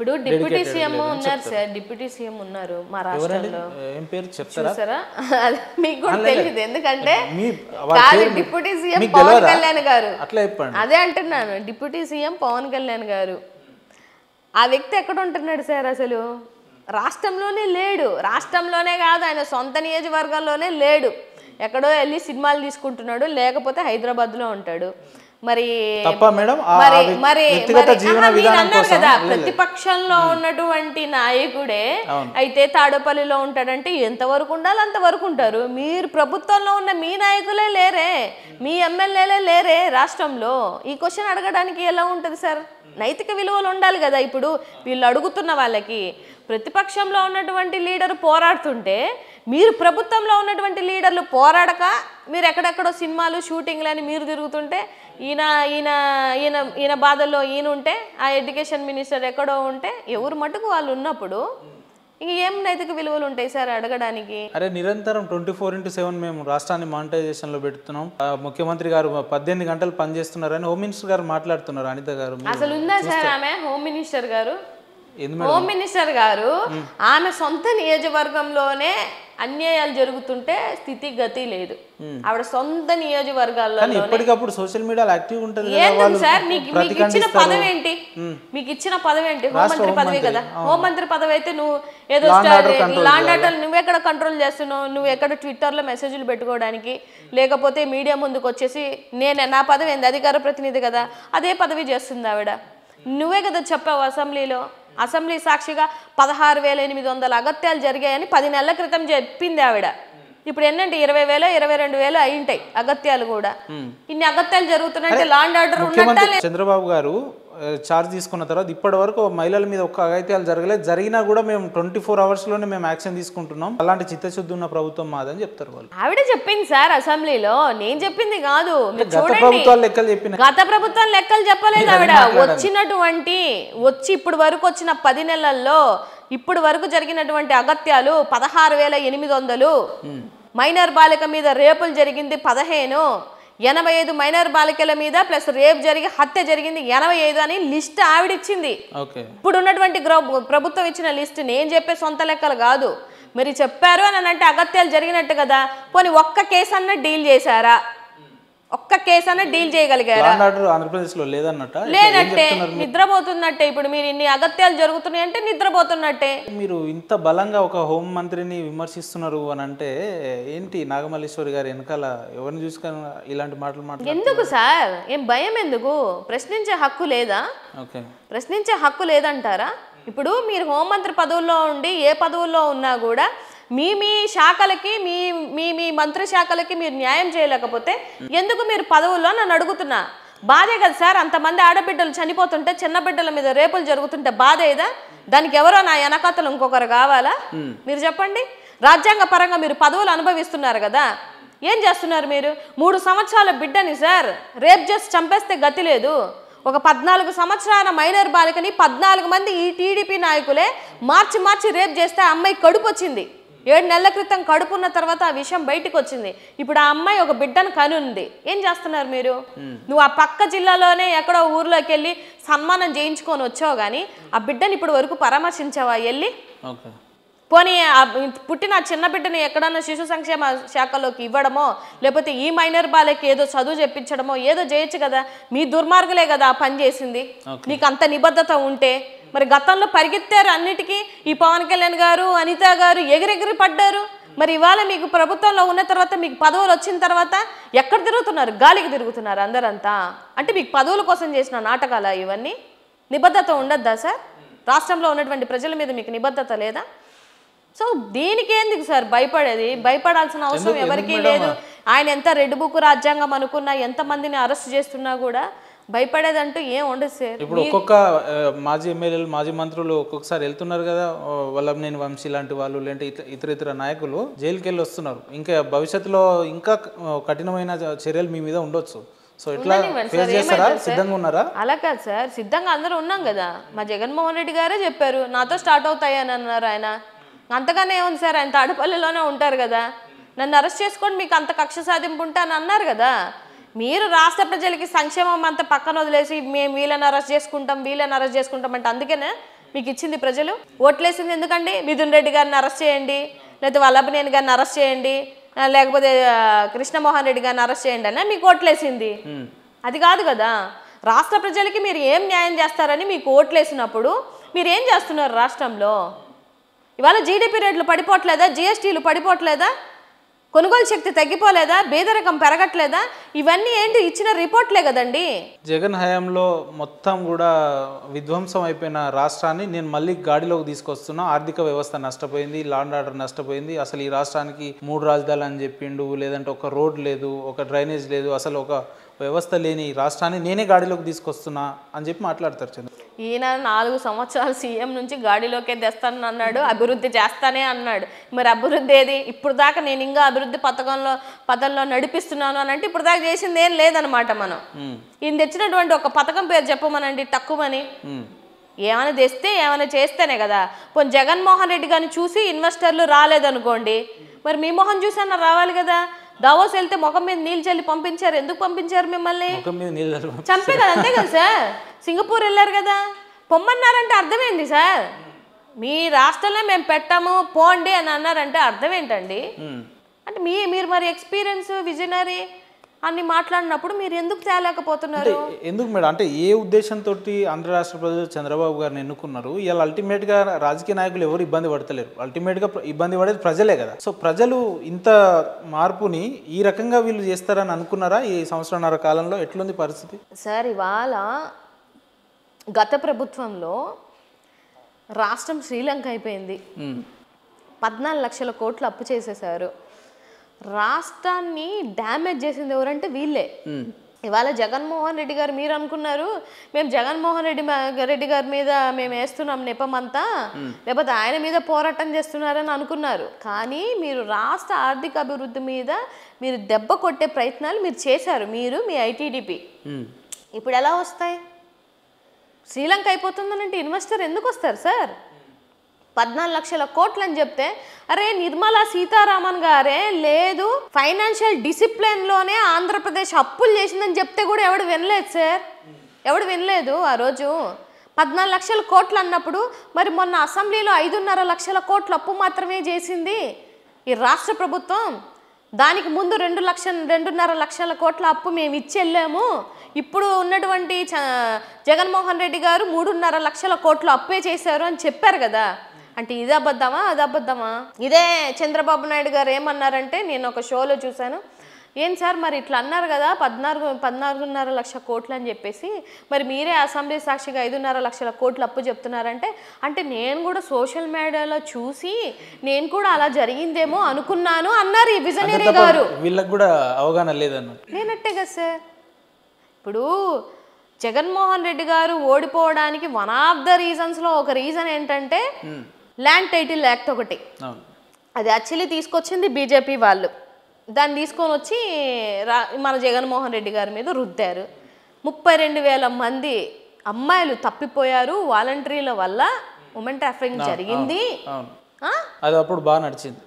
ఇప్పుడు deputy CM ఉన్నారు sir, deputy CM ఉన్నారు మా రాష్ట్రంలో. ఏం పేరు చెప్తారా? చూసారా, మీకు కూడా తెలియదు ఎందుకంటే కాదు, డిప్యూటీ సీఎం పవన్ కళ్యాణ్ గారు. అట్లా చెప్పండి. అదే అంటున్నాను, డిప్యూటీ సీఎం పవన్ కళ్యాణ్ గారు. ఆ వ్యక్తి ఎక్కడ ఉంటున్నాడు సార్? అసలు రాష్ట్రంలోనే లేడు. రాష్ట్రంలోనే కాదు, ఆయన సొంత నియోజకవర్గంలోనే లేడు. ఎక్కడో వెళ్ళి సినిమాలు తీసుకుంటున్నాడు, లేకపోతే హైదరాబాద్లో ఉంటాడు. మరి కదా ప్రతిపక్షంలో ఉన్నటువంటి నాయకుడే అయితే తాడేపల్లిలో ఉంటాడంటే ఎంతవరకు ఉండాలి అంతవరకు ఉంటారు. మీరు ప్రభుత్వంలో ఉన్న మీ నాయకులే లేరే, మీ ఎమ్మెల్యేలే లేరే రాష్ట్రంలో. ఈ క్వశ్చన్ అడగడానికి ఎలా ఉంటుంది సార్? నైతిక విలువలు ఉండాలి కదా. ఇప్పుడు వీళ్ళు అడుగుతున్న వాళ్ళకి ప్రతిపక్షంలో ఉన్నటువంటి లీడర్ పోరాడుతుంటే మీరు ప్రభుత్వంలో ఉన్నటువంటి లీడర్లు పోరాడక మీరు ఎక్కడెక్కడో సినిమాలు షూటింగ్లు అని మీరు తిరుగుతుంటే ఈయన ఈయన ఈయన ఈయన బాధల్లో ఈయన ఉంటే, ఆ ఎడ్యుకేషన్ మినిస్టర్ ఎక్కడో ఉంటే, ఎవరు మటుకు వాళ్ళు ఉన్నప్పుడు ఇంక ఏం నైతిక విలువలు ఉంటాయి సార్ అడగడానికి? అరే నిరంతరం 24/7 మేము రాష్ట్రాన్ని మానిటైజేషన్ లో పెడుతున్నాం. ముఖ్యమంత్రి గారు 18 గంటలు పనిచేస్తున్నారని హోమ్ మినిస్టర్ గారు మాట్లాడుతున్నారు. అనిత గారు అసలు ఉందా సార్ ఆమె హోమ్ మినిస్టర్ గారు? హోమ్ మినిస్టర్ గారు ఆమె సొంత నియోజకవర్గంలోనే అన్యాయాలు జరుగుతుంటే స్థితి గతి లేదు. ఆవిడ సొంత నియోజకవర్గాల్లో ఎప్పటికప్పుడు సోషల్ మీడియాలో యాక్టివ్ ఉంటుంది. ఏంటి సార్ మీకు ఇచ్చిన పదవి ఏంటి? మీకు ఇచ్చిన పదవి ఏంటి? హోంమంత్రి పదవి కదా. హోంమంత్రి పదవి అయితే నువ్వు ఏదో లాండ్ ఆర్డర్ నువ్వెక్కడ కంట్రోల్ చేస్తున్నావు? నువ్వు ఎక్కడ ట్విట్టర్లో మెసేజ్లు పెట్టుకోవడానికి, లేకపోతే మీడియా ముందుకు వచ్చేసి నా పదవి ఏంది? అధికార ప్రతినిధి కదా, అదే పదవి చేస్తుంది ఆవిడ. నువ్వే కదా చెప్పావు అసెంబ్లీలో. అసెంబ్లీ సాక్షిగా 16,800 అగత్యాలు జరిగాయని 10 నెలల క్రితం చెప్పింది ఆవిడ. ఇప్పుడు ఏంటంటే 20,000 22,000 అయింటాయి అగత్యాలు కూడా. ఇన్ని అగత్యాలు జరుగుతున్నాయంటే లాండ్ ఆర్డర్ ఉన్నట్ట. చంద్రబాబు గారు చార్జ్ తీసుకున్న తర్వాత ఇప్పటి వరకు మహిళల మీద ఒక్క అగత్యాలు జరగలేదు. జరిగినా కూడా మేము 24 hours లోనే మేము యాక్షన్ తీసుకుంటున్నాం. అలాంటి చిత్తశుద్ధి ఉన్న ప్రభుత్వం మాదని చెప్తారు వాళ్ళు. ఆవిడ చెప్పింది సార్ అసెంబ్లీలో, నేను చెప్పింది కాదు. గత ప్రభుత్వాలు లెక్కలు చెప్పిన గత ప్రభుత్వం లెక్కలు చెప్పలేదు ఆవిడ. వచ్చి ఇప్పుడు వరకు వచ్చిన 10 నెలల్లో ఇప్పుడు వరకు జరిగినటువంటి అగత్యాలు 16,800. మైనర్ బాలిక మీద రేపులు జరిగింది 15, 85 మైనర్ బాలికల మీద ప్లస్ రేప్ జరిగి హత్య జరిగింది 85 అని లిస్ట్ ఆవిడిచ్చింది. ఇప్పుడు ఉన్నటువంటి ప్రభుత్వం ఇచ్చిన లిస్ట్, నేను చెప్పే సొంత లెక్కలు కాదు. మరి చెప్పారు అని అంటే అగత్యాలు జరిగినట్టు కదా. పోనీ ఒక్క కేసు అన్న డీల్ చేశారా? ఒక్క కేసు అన్న డీల్ చేయగలిగారా? లేనట్టే, నిద్రపోతున్నట్టే. ఇప్పుడు మీరు ఇన్ని అగత్యాలు జరుగుతున్నాయి అంటే నిద్రపోతున్నట్టే. మీరు ఇంత బలంగా ఒక హోం మంత్రిని విమర్శిస్తున్నారు అని అంటే ఏంటి? నాగమల్లేశ్వరి గారు వెనకాల ఎవరిని చూసుకొని ఇలాంటి మాటలు ఎందుకు సార్? ఏం భయం ఎందుకు? ప్రశ్నించే హక్కు లేదా? ప్రశ్నించే హక్కు లేదంటారా? ఇప్పుడు మీరు హోంమంత్రి పదవుల్లో ఉండి ఏ పదవుల్లో ఉన్నా కూడా మీ శాఖలకి మీ మంత్రి శాఖలకి మీరు న్యాయం చేయలేకపోతే ఎందుకు మీరు పదవుల్లో నన్ను అడుగుతున్నా? బాధే కదా సార్. అంతమంది ఆడబిడ్డలు చనిపోతుంటే, చిన్న బిడ్డల మీద రేపులు జరుగుతుంటే బాధేదా? దానికి ఎవరో నా వెనకాతలు ఇంకొకరు కావాలా? మీరు చెప్పండి. రాజ్యాంగ పరంగా మీరు పదవులు అనుభవిస్తున్నారు కదా, ఏం చేస్తున్నారు మీరు? 3 సంవత్సరాల బిడ్డని సార్ రేప్ చేసి చంపేస్తే గతి లేదు. ఒక 14 సంవత్సరాల మైనర్ బాలికని 14 మంది ఈ టీడీపీ నాయకులే మార్చి రేప్ చేస్తే ఆ అమ్మాయి కడుపు వచ్చింది. 7 నెలల క్రితం కడుపున్న తర్వాత ఆ విషయం బయటకు వచ్చింది. ఇప్పుడు ఆ అమ్మాయి ఒక బిడ్డను కనుంది. ఏం చేస్తున్నారు మీరు? నువ్వు ఆ పక్క జిల్లాలోనే ఎక్కడో ఊర్లోకి వెళ్ళి సన్మానం చేయించుకొని వచ్చావు కానీ ఆ బిడ్డని ఇప్పుడు వరకు పరామర్శించావా వెళ్ళి? పోనీ పుట్టిన చిన్న బిడ్డని ఎక్కడన్నా శిశు సంక్షేమ శాఖలోకి ఇవ్వడమో, లేకపోతే ఈ మైనర్ బాలకి ఏదో చదువు చెప్పించడమో ఏదో చేయొచ్చు కదా. మీ దుర్మార్గులే కదా ఆ పని చేసింది. నీకు అంత నిబద్ధత ఉంటే మరి గతంలో పరిగెత్తారు అన్నిటికీ. ఈ పవన్ కళ్యాణ్ గారు, అనిత గారు ఎగిరెగిరి పడ్డారు. మరి ఇవాళ మీకు ప్రభుత్వంలో ఉన్న తర్వాత, మీకు పదవులు వచ్చిన తర్వాత ఎక్కడ తిరుగుతున్నారు? గాలికి తిరుగుతున్నారు అందరంతా. అంటే మీకు పదవుల కోసం చేసిన నాటకాలా ఇవన్నీ? నిబద్ధత ఉండద్దా సార్? రాష్ట్రంలో ఉన్నటువంటి ప్రజల మీద మీకు నిబద్ధత లేదా? సో దీనికి ఎందుకు సార్ భయపడేది? భయపడాల్సిన అవసరం ఎవరికీ లేదు. ఆయన ఎంత రెడ్ బుక్ రాజ్యాంగం అనుకున్నా, ఎంతమందిని అరెస్ట్ చేస్తున్నా కూడా భయపడేదంటూ ఏం ఉండదు సార్. ఇప్పుడు ఒక్కొక్క మాజీ ఎమ్మెల్యేలు, మాజీ మంత్రులు ఒక్కొక్కసారి వెళ్తున్నారు కదా, వల్లభనేని వంశీ లాంటి వాళ్ళు, లేదంటే ఇతర నాయకులు జైలుకి వెళ్ళి వస్తున్నారు. ఇంకా భవిష్యత్తులో ఇంకా కఠినమైన చర్యలు మీ మీద ఉండొచ్చు. సో ఎట్లా ఫేస్ చేస్తారా? సిద్ధంగా ఉన్నారా? అలా కాదు సార్, సిద్ధంగా అందరూ ఉన్నాం కదా. మా జగన్మోహన్ రెడ్డి గారే చెప్పారు నాతో స్టార్ట్ అవుతాయి అని అన్నారు. ఆయన అంతగానే ఏముంది సార్, ఆయన తాడేపల్లిలోనే ఉంటారు కదా. నన్ను అరెస్ట్ చేసుకోండి, మీకు అంత కక్ష సాధింపు ఉంటే అని అన్నారు కదా. మీరు రాష్ట్ర ప్రజలకి సంక్షేమం అంతా పక్కన వదిలేసి మేము వీళ్ళని అరెస్ట్ చేసుకుంటాం అంటే అందుకనే మీకు ఇచ్చింది ప్రజలు? ఓట్లేసింది ఎందుకండి? మిథున్ రెడ్డి గారిని అరెస్ట్ చేయండి, లేకపోతే వల్లభనేని గారిని అరెస్ట్ చేయండి, లేకపోతే కృష్ణమోహన్ రెడ్డి గారిని అరెస్ట్ చేయండి అని మీకు ఓట్లేసింది. అది కాదు కదా. రాష్ట్ర ప్రజలకి మీరు ఏం న్యాయం చేస్తారని మీకు ఓట్లేసినప్పుడు మీరు ఏం చేస్తున్నారు రాష్ట్రంలో? ఇవాళ జీడిపి రేట్లు పడిపోవట్లేదా? జిఎస్టీలు పడిపోవట్లేదా? కొనుగోలు శక్తి తగ్గిపోలేదా? పేదరికం పెరగట్లేదా? ఇవన్నీ ఏంటి? ఇచ్చిన రిపోర్ట్లే కదండి. జగన్ హయాంలో మొత్తం కూడా విధ్వంసం అయిపోయిన రాష్ట్రాన్ని నేను మళ్ళీ గాడిలోకి తీసుకొస్తున్నా. ఆర్థిక వ్యవస్థ నష్టపోయింది, లా అండ్ ఆర్డర్ నష్టపోయింది, అసలు ఈ రాష్ట్రానికి 3 రాజధానులు అని చెప్పిండు, లేదంటే ఒక రోడ్ లేదు, ఒక డ్రైనేజ్ లేదు, అసలు ఒక వ్యవస్థ లేని రాష్ట్రాన్ని నేనే గాడిలోకి తీసుకొస్తున్నా అని చెప్పి మాట్లాడతారు చంద్ర. ఈయన 4 సంవత్సరాలు సీఎం నుంచి గాడిలోకే తెస్తానని అన్నాడు, అభివృద్ధి చేస్తానే అన్నాడు. మరి అభివృద్ధి ఏది? ఇప్పుడు దాకా నేను ఇంకా అభివృద్ధి పథంలో నడిపిస్తున్నాను అని అంటే ఇప్పుడు దాకా చేసింది ఏం లేదనమాట. మనం ఈయన తెచ్చినటువంటి ఒక పథకం పేరు చెప్పమనండి, తక్కువని. ఏమైనా తెస్తే ఏమైనా చేస్తేనే కదా. పోనీ జగన్మోహన్ రెడ్డి గారిని చూసి ఇన్వెస్టర్లు రాలేదనుకోండి, మరి మీ మొహం చూసన్నా రావాలి కదా. దావోస్ వెళ్తే ముఖం మీద నీళ్ళు చల్లి పంపించారు. ఎందుకు పంపించారు మిమ్మల్ని? చంపే కదా, అంతే కదా సార్. సింగపూర్ వెళ్ళారు కదా, పొమ్మన్నారంటే అర్థం ఏంటి సార్? మీ రాష్ట్రంలో మేము పెట్టాము పోండి అని అన్నారంటే అర్థం ఏంటండి? అంటే మీరు మరి ఎక్స్పీరియన్స్, విజనరీ అన్ని మాట్లాడినప్పుడు మీరు ఎందుకు తేలేకపోతున్నారు? ఎందుకు మేడం? అంటే ఏ ఉద్దేశంతో ఆంధ్ర రాష్ట్ర ప్రజలు చంద్రబాబు గారిని ఎన్నుకున్నారు? ఇవాళ అల్టిమేట్గా రాజకీయ నాయకులు ఎవరు ఇబ్బంది పడతలేరు, అల్టిమేట్గా ఇబ్బంది పడేది ప్రజలే కదా. సో ప్రజలు ఇంత మార్పుని ఈ రకంగా వీళ్ళు చేస్తారని అనుకున్నారా? ఈ సంవత్సరంన్నర కాలంలో ఎట్లుంది పరిస్థితి? సార్ ఇవాళ గత ప్రభుత్వంలో రాష్ట్రం శ్రీలంక అయిపోయింది. 14 లక్షల కోట్లు అప్పు చేసేశారు. రాష్ట్రాన్ని డ్యామేజ్ చేసింది ఎవరంటే వీళ్ళే. ఇవాళ జగన్మోహన్ రెడ్డి గారు, మీరు అనుకున్నారు మేము జగన్మోహన్ రెడ్డి గారి మీద మేము వేస్తున్నాం నెపమంతా, లేకపోతే ఆయన మీద పోరాటం చేస్తున్నారని అనుకున్నారు. కానీ మీరు రాష్ట్ర ఆర్థిక అభివృద్ధి మీద మీరు దెబ్బ కొట్టే ప్రయత్నాలు మీరు చేశారు, మీరు మీ ఐటీడీపీ. ఇప్పుడు ఎలా వస్తాయి? శ్రీలంక అయిపోతుందనంటే ఇన్వెస్టర్ ఎందుకు వస్తారు సార్? 14 లక్షల కోట్లు అని చెప్తే, అరే నిర్మలా సీతారామన్ గారే లేదు ఫైనాన్షియల్ డిసిప్లిన్లోనే ఆంధ్రప్రదేశ్ అప్పులు చేసిందని చెప్తే కూడా ఎవడు వినలేదు సార్. ఎవడు వినలేదు ఆ రోజు. 14 లక్షల కోట్లు అన్నప్పుడు మరి మొన్న అసెంబ్లీలో 5.5 లక్షల కోట్ల అప్పు మాత్రమే చేసింది ఈ రాష్ట్ర ప్రభుత్వం. దానికి ముందు 2.5 లక్షల కోట్ల అప్పు మేము ఇచ్చి వెళ్ళాము. ఇప్పుడు ఉన్నటువంటి జగన్మోహన్ రెడ్డి గారు 3.5 లక్షల కోట్లు అప్పే చేశారు అని చెప్పారు కదా. అంటే ఇది అబద్ధమా, అది అబద్ధమా? ఇదే చంద్రబాబు నాయుడు గారు ఏమన్నారంటే, నేను ఒక షోలో చూశాను, ఏం సార్ మరి ఇట్లా అన్నారు కదా 14.5 లక్షల కోట్లు అని చెప్పేసి, మరి మీరే అసెంబ్లీ సాక్షిగా 5.5 లక్షల కోట్లు అప్పు చెప్తున్నారంటే, అంటే నేను కూడా సోషల్ మీడియాలో చూసి నేను కూడా అలా జరిగిందేమో అనుకున్నాను అన్నారు ఈ విజనరీ గారు. వీళ్ళకి కూడా అవగాహన లేదన్న లేనట్టే కదా సార్. ఇప్పుడు జగన్మోహన్ రెడ్డి గారు ఓడిపోవడానికి వన్ ఆఫ్ ద రీజన్స్లో ఒక రీజన్ ఏంటంటే ల్యాండ్ టైటిల్ యాక్ట్ ఒకటి. అది యాక్చువల్లీ తీసుకొచ్చింది బీజేపీ వాళ్ళు. దాన్ని తీసుకొని వచ్చి మన జగన్మోహన్ రెడ్డి గారి మీద రుద్దారు. 32,000 మంది అమ్మాయిలు తప్పిపోయారు వాలంటీర్ల వల్ల. ఉమెన్ ట్రాఫికింగ్ జరిగింది. అది అప్పుడు బాగా నడిచింది.